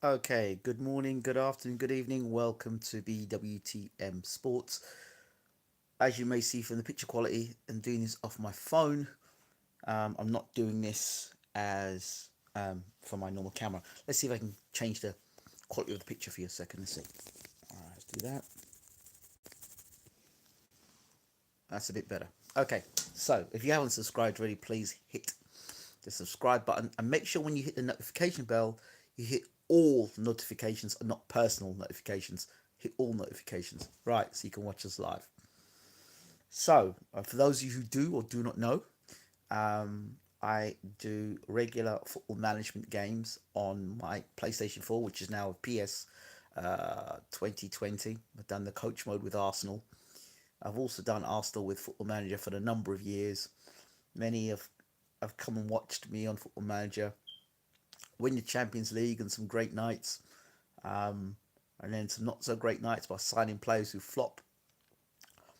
Okay, good morning, good afternoon, good evening. Welcome to BWTM Sports. As you may see from the picture quality, I'm doing this off my phone. I'm not doing this as for my normal camera. Let's see if I can change the quality of the picture for you a second. Let's see. All right, let's do that. That's a bit better. Okay, so if you haven't subscribed already, please hit the subscribe button and make sure when you hit the notification bell, you hit all notifications and not personal notifications. Hit all notifications, right? So you can watch us live. So, for those of you who do or do not know, I do regular football management games on my PlayStation 4, which is now PS 2020. I've done the coach mode with Arsenal. I've also done Arsenal with Football Manager for a number of years. Many have come and watched me on Football Manager win the Champions League and some great nights, um, and then some not so great nights by signing players who flop.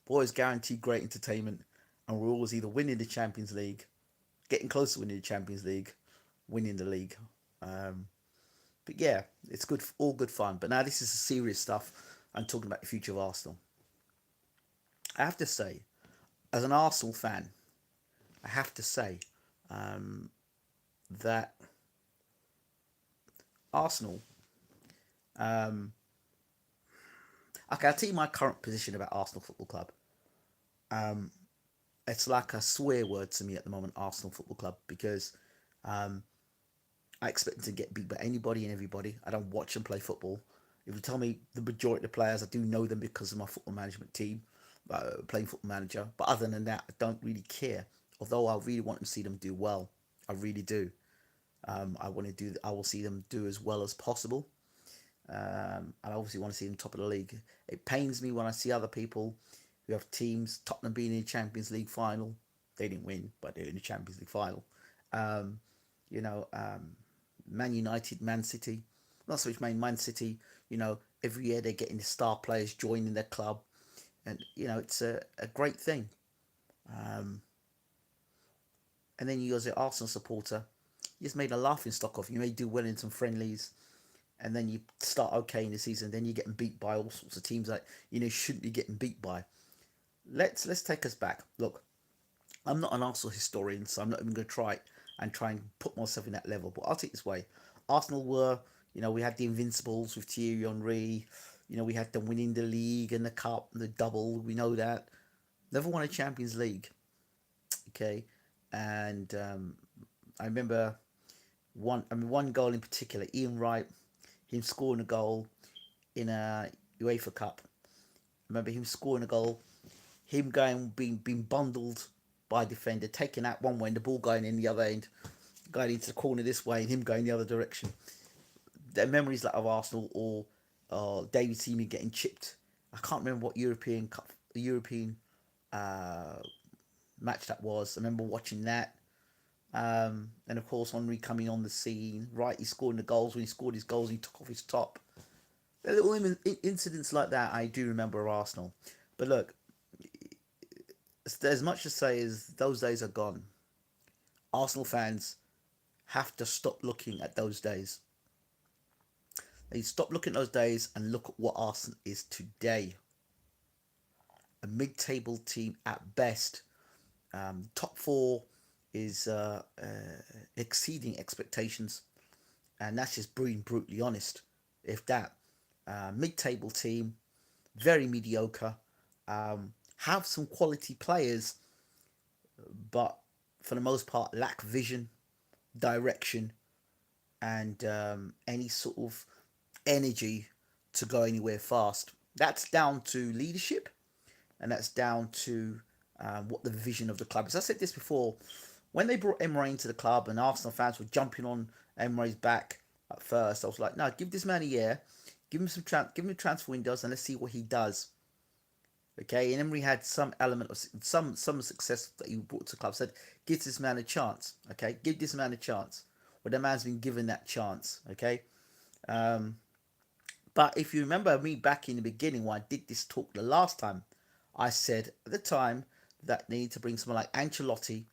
But always guaranteed great entertainment, and we're always either winning the Champions League, getting close to winning the Champions League, winning the league. Um, but yeah, it's good, all good fun. But now this is the serious stuff. I'm talking about the future of Arsenal. I have to say, as an Arsenal fan, I have to say um, that Arsenal. Um, okay, I'll tell you my current position about Arsenal Football Club. Um, it's like a swear word to me at the moment, Arsenal Football Club, because um, I expect them to get beat by anybody and everybody. I don't watch them play football. If you tell me the majority of the players, I do know them because of my football management team, playing football manager. But other than that, I don't really care. Although I really want to see them do well, I really do. I want to do. I will see them do as well as possible. And I obviously want to see them top of the league. It pains me when I see other people who have teams, Tottenham being in the Champions League final. They didn't win, but they're in the Champions League final. Um, you know, Man United, Man City, not so much Man City. Every year they're getting the star players joining their club, and it's a great thing. Um, and then you as an Arsenal supporter, you just made a laughing stock of. You may do well in some friendlies, and then you start okay in the season, then you're getting beat by all sorts of teams that shouldn't be getting beat by. Let's take us back. Look, I'm not an Arsenal historian, so I'm not even going to try and put myself in that level. But I'll take it this way: Arsenal were, we had the Invincibles with Thierry Henry. We had them winning the league and the cup and the double. We know that. Never won a Champions League. Okay, and I remember one goal in particular. Ian Wright, him scoring a goal in a UEFA Cup. I remember him scoring a goal, him being bundled by a defender, taking out one way and the ball going in the other end, going into the corner this way and him going the other direction. Their memories like of Arsenal or David Seaman getting chipped. I can't remember what European uh, match that was. I remember watching that. And of course, Henry coming on the scene, right? He scoring the goals. When he scored his goals, he took off his top. Little incidents like that, I do remember Arsenal. But look, there's much to say is those days are gone. Arsenal fans have to stop looking at those days. They stop looking at those days and look at what Arsenal is today. A mid-table team at best. Top four is exceeding expectations, and that's just being brutally honest. If that mid-table team, very mediocre, have some quality players, but for the most part lack vision, direction, and any sort of energy to go anywhere fast. That's down to leadership, and that's down to what the vision of the club is. I said this before. When they brought Emre into the club and Arsenal fans were jumping on Emre's back at first, I was like, no, give this man a year, give him transfer windows, and let's see what he does. Okay, and Emery had some element of some success that he brought to the club. Said, give this man a chance. Okay, give this man a chance. Well, the man's been given that chance. Okay, um, but if you remember me back in the beginning when I did this talk the last time, I said at the time that they need to bring someone like Ancelotti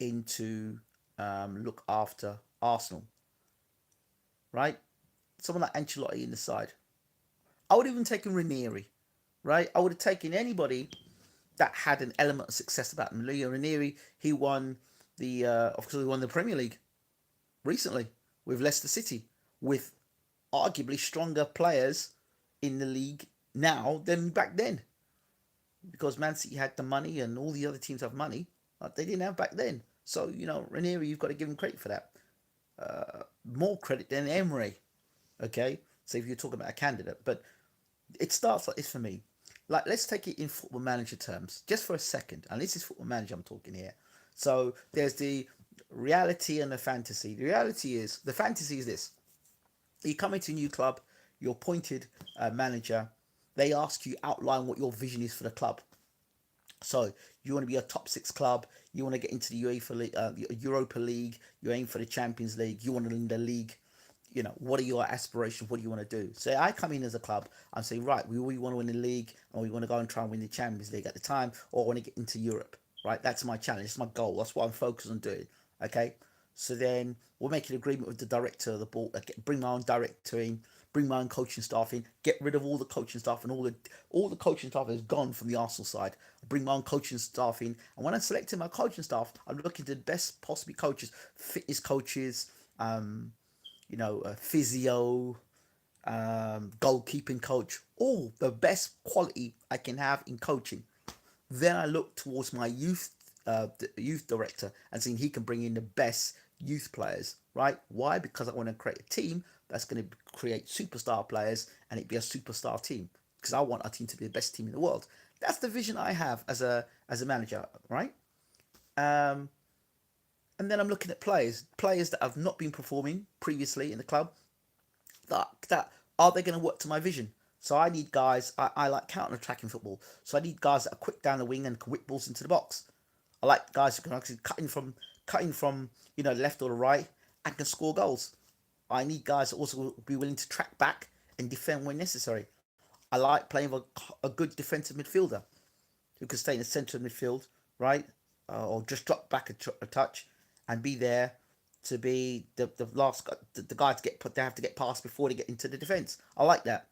in to look after Arsenal, right? someone like Ancelotti in the side. I would have even taken Ranieri, right? I would have taken anybody that had an element of success about him. Leo Ranieri, he won of course, he won the Premier League recently with Leicester City, with arguably stronger players in the league now than back then, because Man City had the money and all the other teams have money like they didn't have back then. So Ranieri, you've got to give him credit for that. More credit than Emery. Okay, so if you're talking about a candidate, but it starts like this for me. Like, let's take it in football manager terms, just for a second. And this is football manager I'm talking here. So there's the reality and the fantasy. The fantasy is this: you come into a new club, you're appointed manager. They ask you outline what your vision is for the club. So you want to be a top six club. You want to get into the Europa League. You aim for the Champions League. You want to win the league. What are your aspirations? What do you want to do? So I come in as a club. I'm saying, right, we want to win the league, and we want to go and try and win the Champions League at the time, or I want to get into Europe. Right, that's my challenge. That's my goal. That's what I'm focused on doing. Okay, so then we'll make an agreement with the director of the board. Bring my own director in, bring my own coaching staff in, get rid of all the coaching staff, and all the coaching staff is gone from the Arsenal side. I bring my own coaching staff in, and when I'm selecting my coaching staff, I'm looking to the best possible coaches, fitness coaches, physio, goalkeeping coach, all the best quality I can have in coaching. Then I look towards my youth director and seeing he can bring in the best youth players, right? Why? Because I want to create a team that's going to create superstar players and it be a superstar team. Because I want our team to be the best team in the world. That's the vision I have as a manager, right? Um, and then I'm looking at players that have not been performing previously in the club. That are they going to work to my vision? So I need guys. I like counter-attacking football. So I need guys that are quick down the wing and can whip balls into the box. I like guys who can actually cut in from left or the right and can score goals. I need guys that also will be willing to track back and defend when necessary. I like playing with a good defensive midfielder who can stay in the centre of midfield, right? Or just drop back a touch and be there to be the last guy, the guy to get put. They have to get past before they get into the defence. I like that.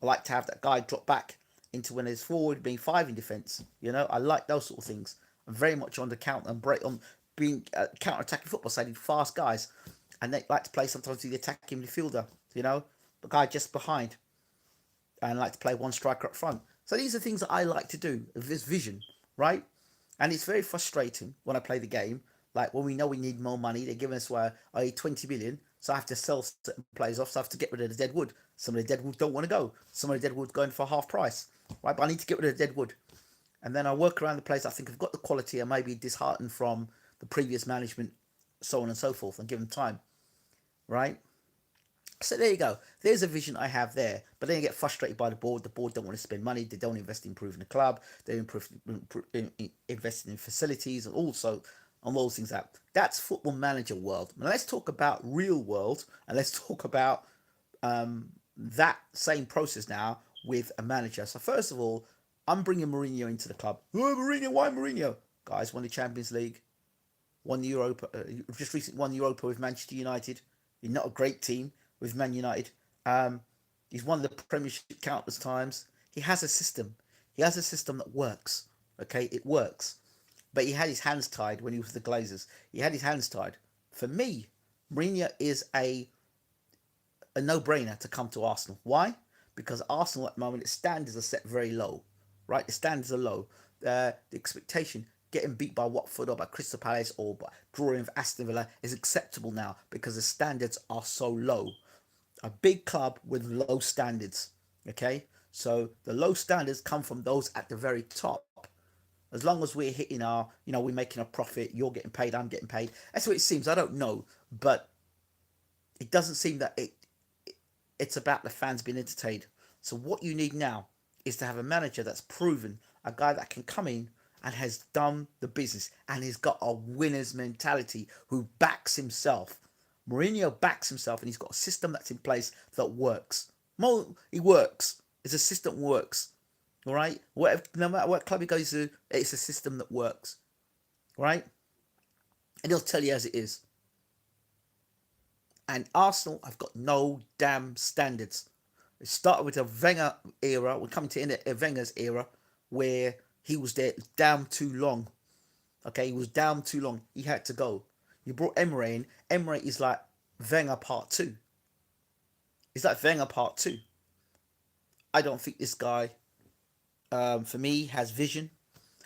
I like to have that guy drop back into when there's forward being five in defence. I like those sort of things. I'm very much on the counter and break on being counter-attacking football. So I need fast guys, and they like to play sometimes the attacking midfielder. The guy just behind, and like to play one striker up front. So these are things that I like to do with this vision, right? And it's very frustrating when I play the game. Like when we know we need more money, they're giving us 20 million, so I have to sell certain players off. So I have to get rid of the dead wood. Some of the dead wood don't want to go. Some of the dead wood going for half price, right? But I need to get rid of the dead wood, and then I work around the players I think have got the quality and maybe disheartened from the previous management, so on and so forth, and give them time, right? So there you go. There's a vision I have there. But then you get frustrated by the board. The board don't want to spend money. They don't invest in improving the club. They invest in facilities and also on those things. That's football manager world. Now let's talk about real world, and let's talk about that same process now with a manager. So first of all, I'm bringing Mourinho into the club. Oh, Mourinho, why Mourinho? Guys, won the Champions League, won the Europa, just recently won Europa with Manchester United. You're not a great team with Man United. Um, he's won the Premiership countless times. He has a system. He has a system that works. Okay, it works. But he had his hands tied when he was with the Glazers. He had his hands tied. For me, Mourinho is a no-brainer to come to Arsenal. Why? Because Arsenal at the moment, its standards are set very low. Right? The standards are low. The expectation, getting beat by Watford or by Crystal Palace or by drawing with Aston Villa is acceptable now because the standards are so low. A big club with low standards. Okay? So the low standards come from those at the very top. As long as we're hitting we're making a profit, you're getting paid, I'm getting paid. That's what it seems. I don't know. But it doesn't seem that it's about the fans being entertained. So what you need now is to have a manager that's proven, a guy that can come in and has done the business and he's got a winner's mentality who backs himself. Mourinho backs himself and he's got a system that's in place that works. He works. It's a system that works. All right? No matter what club he goes to, it's a system that works. Right? And he'll tell you as it is. And Arsenal have got no damn standards. It started with the Wenger era. We're coming to in a Wenger's era where he was there down too long. Okay, he was down too long. He had to go. You brought Emery in. Emery is like Wenger part two. It's like Wenger part two. I don't think this guy, for me, has vision.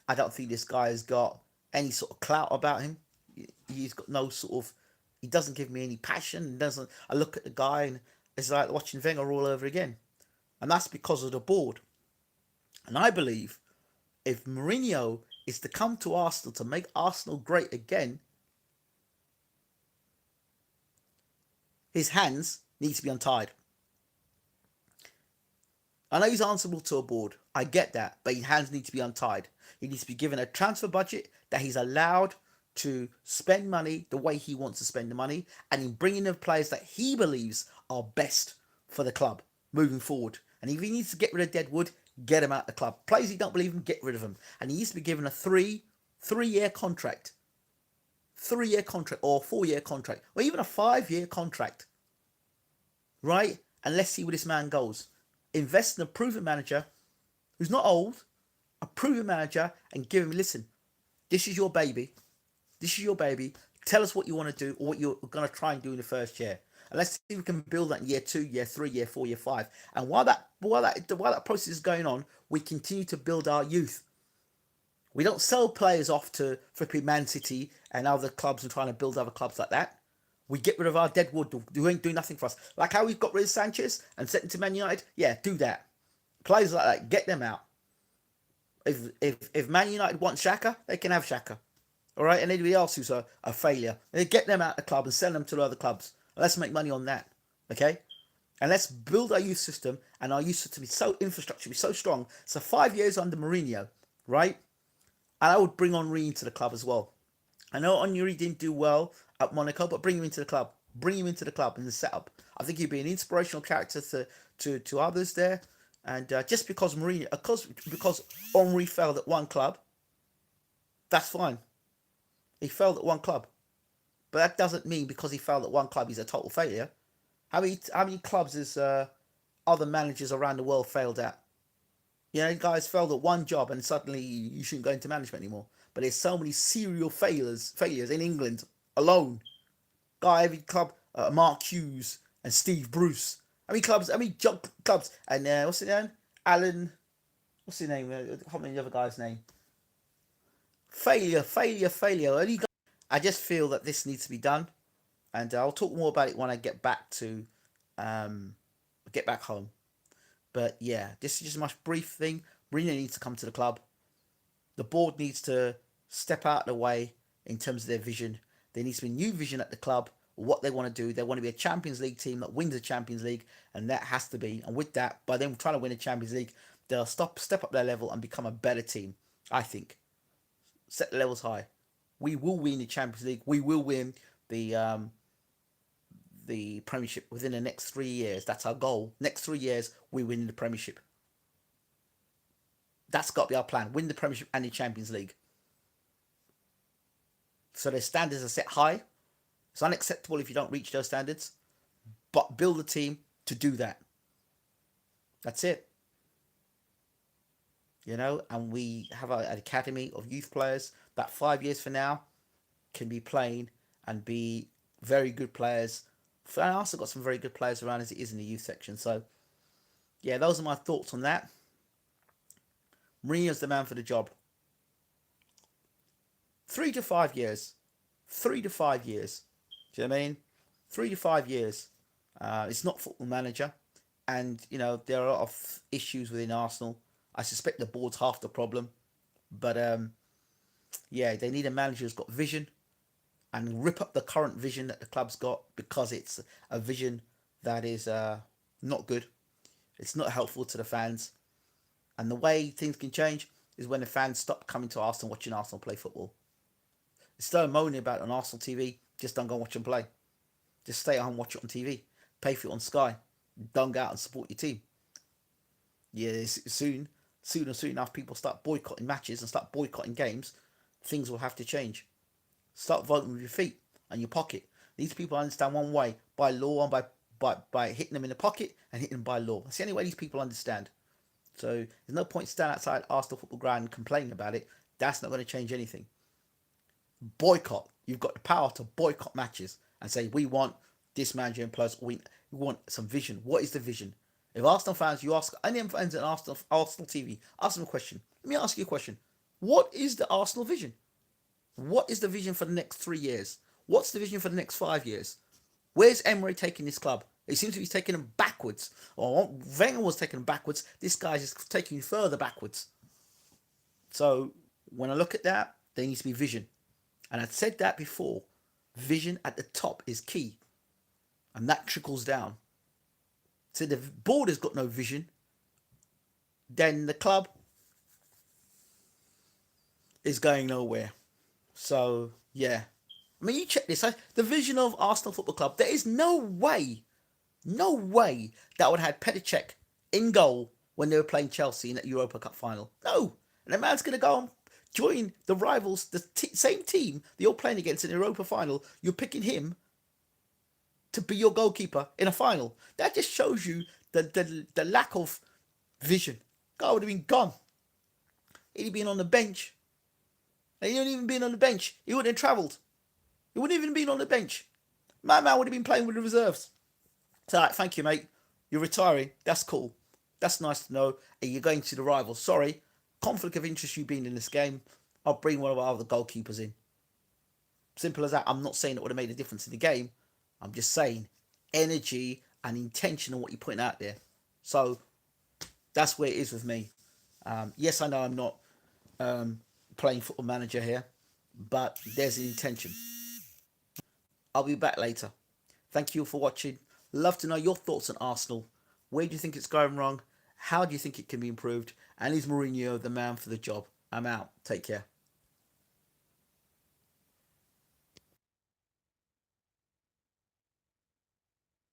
I don't think this guy has got any sort of clout about him. He's got no sort of. He doesn't give me any passion. Doesn't. I look at the guy and it's like watching Wenger all over again, and that's because of the board. And I believe if Mourinho is to come to Arsenal to make Arsenal great again, his hands need to be untied. I know he's answerable to a board. I get that, but his hands need to be untied. He needs to be given a transfer budget that he's allowed to spend money the way he wants to spend the money, and in bringing in players that he believes are best for the club moving forward. And if he needs to get rid of Deadwood, get him out of the club. Players he don't believe in, get rid of him. And he needs to be given a three-year contract, 3-year contract or 4-year contract, or even a 5-year contract, right? And let's see where this man goes. Invest in a proven manager who's not old, a proven manager, and give him, listen, this is your baby. This is your baby. Tell us what you want to do or what you're going to try and do in the first year. And let's see if we can build that in year 2, year 3, year 4, year 5. And while that process is going on, we continue to build our youth. We don't sell players off to flipping Man City and other clubs and trying to build other clubs like that. We get rid of our Deadwood who ain't doing nothing for us. Like how we got rid of Sanchez and sent him to Man United. Yeah, do that. Players like that, get them out. If Man United want Xhaka, they can have Xhaka. All right, and anybody else who's a failure, they get them out of the club and send them to the other clubs. Let's make money on that, okay? And let's build our youth system and our youth system be so infrastructure, be so strong. So 5 years under Mourinho, right? And I would bring Henry into the club as well. I know Henry didn't do well at Monaco, but bring him into the club. Bring him into the club in the setup. I think he'd be an inspirational character to others there. And just because Mourinho, because Henry failed at one club, that's fine. He failed at one club. But that doesn't mean because he failed at one club, he's a total failure. How many clubs has other managers around the world failed at? You know, guys failed at one job and suddenly you shouldn't go into management anymore. But there's so many serial failures in England alone. Every club, Mark Hughes and Steve Bruce. How many clubs? And what's his name? Alan. What's his name? I can't remember the other guy's name. Failure. I just feel that this needs to be done, and I'll talk more about it when I get back home. But yeah, this is just a much brief thing. Mourinho needs to come to the club. The board needs to step out of the way in terms of their vision. There needs to be new vision at the club. What they want to do. They want to be a Champions League team that wins the Champions League, and that has to be. And with that, by them trying to win the Champions League, they'll step up their level and become a better team. I think. Set the levels high. We will win the Champions League. We will win the Premiership within the next 3 years. That's our goal. Next 3 years, we win the Premiership. That's got to be our plan. Win the Premiership and the Champions League. So their standards are set high. It's unacceptable if you don't reach those standards. But build a team to do that. That's it. You know, and we have an academy of youth players that 5 years from now can be playing and be very good players. And I also got some very good players around as it is in the youth section. So, yeah, those are my thoughts on that. Mourinho's the man for the job. 3 to 5 years. 3 to 5 years. Do you know what I mean? 3 to 5 years. It's not football manager. And, you know, there are a lot of issues within Arsenal. I suspect the board's half the problem. But, yeah, they need a manager who's got vision and rip up the current vision that the club's got because it's a vision that is not good. It's not helpful to the fans. And the way things can change is when the fans stop coming to Arsenal, watching Arsenal play football. Instead of moaning about it on Arsenal TV, just don't go and watch them play. Just stay at home and watch it on TV. Pay for it on Sky. Don't go out and support your team. Yeah, soon enough, people start boycotting matches and start boycotting games. Things will have to change. Start voting with your feet and your pocket. These people understand one way, by law and by hitting them in the pocket and hitting them by law. That's the only way these people understand. So there's no point standing outside Arsenal football ground and complaining about it. That's not going to change anything. Boycott. You've got the power to boycott matches and say we want this manager in place. We want some vision. What is the vision? If Arsenal fans, you ask any fans at Arsenal TV, ask them a question. Let me ask you a question. What is the Arsenal vision? What is the vision for the next 3 years? What's the vision for the next 5 years? Where's Emery taking this club? It seems to be taking them backwards. Or Wenger was taking them backwards. This guy's just taking you further backwards. So when I look at that, there needs to be vision. And I've said that before. Vision at the top is key. And that trickles down. So the board has got no vision. Then the club is going nowhere. So, yeah. I mean, you check this. The vision of Arsenal Football Club, there is no way that would have had Petr Cech in goal when they were playing Chelsea in that Europa Cup final. No. And the man's going to go and join the rivals, the same team that you're playing against in the Europa final. You're picking him to be your goalkeeper in a final. That just shows you the lack of vision. Guy would have been gone. He'd have been on the bench. And he wouldn't even been on the bench. He wouldn't have travelled. He wouldn't even been on the bench. My man would have been playing with the reserves. So, right, thank you, mate. You're retiring. That's cool. That's nice to know. And you're going to the rivals. Sorry. Conflict of interest you being in this game. I'll bring one of our other goalkeepers in. Simple as that. I'm not saying it would have made a difference in the game. I'm just saying energy and intention on what you're putting out there. So that's where it is with me. Yes, I know I'm not playing Football Manager here, but there's an intention. I'll be back later. Thank you for watching. Love to know your thoughts on Arsenal. Where do you think it's going wrong? How do you think it can be improved? And is Mourinho the man for the job? I'm out. Take care.